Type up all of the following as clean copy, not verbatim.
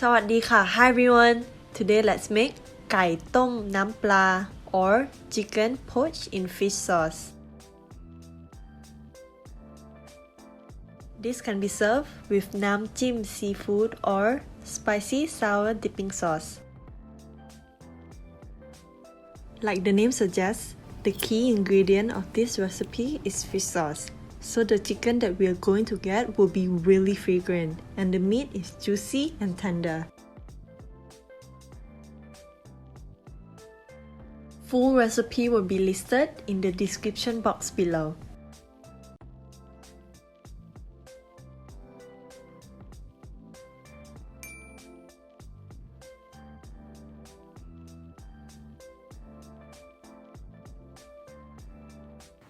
สวัสดีค่ะ Hi everyone. Today let's make Gai Tom Nam Pla or chicken poached in fish sauce. This can be served with nam chim seafood or spicy sour dipping sauce. Like the name suggests, the key ingredient of this recipe is fish sauce. So the chicken that we are going to get will be really fragrant and the meat is juicy and tender. Full recipe will be listed in the description box below.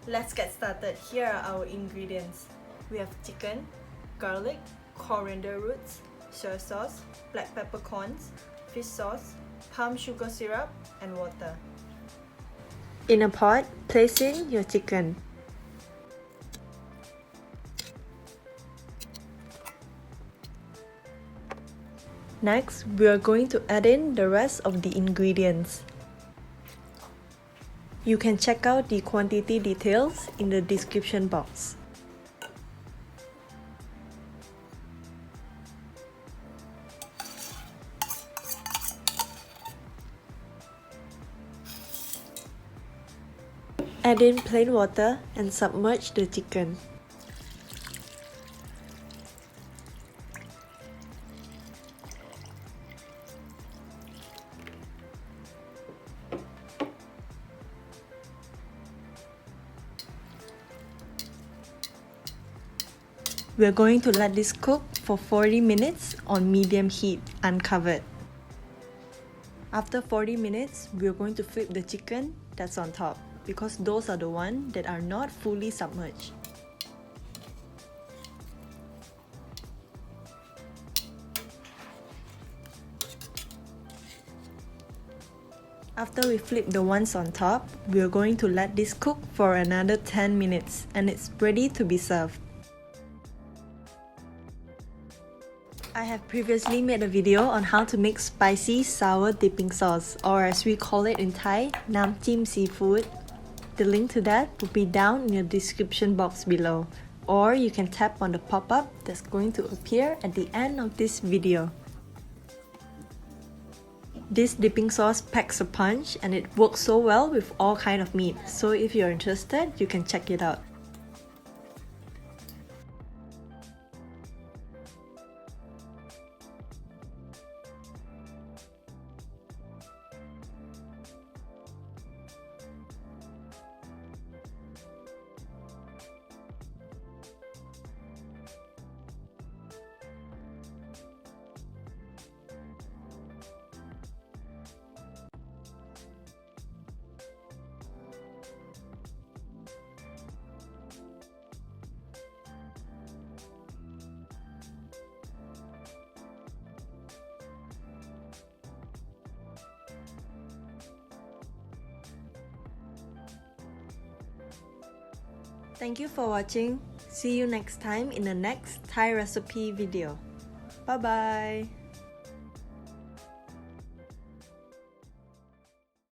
Let's get started. Here are our ingredients. We have chicken, garlic, coriander roots, soy sauce, black peppercorns, fish sauce, palm sugar syrup, and water. In a pot, place in your chicken. Next, we are going to add in the rest of the ingredients. You can check out the quantity details in the description box. Add in plain water and submerge the chicken. We are going to let this cook for 40 minutes on medium heat, uncovered. After 40 minutes, we are going to flip the chicken that's on top, because those are the ones that are not fully submerged. After we flip the ones on top, we are going to let this cook for another 10 minutes and it's ready to be served. I have previously made a video on how to make spicy sour dipping sauce, or as we call it in Thai, nam chim seafood. The link to that will be down in the description box below, or you can tap on the pop-up that's going to appear at the end of this video. This dipping sauce packs a punch and it works so well with all kind of meat, so if you're interested, you can check it out. Thank you for watching. See you next time in the next Thai recipe video. Bye bye.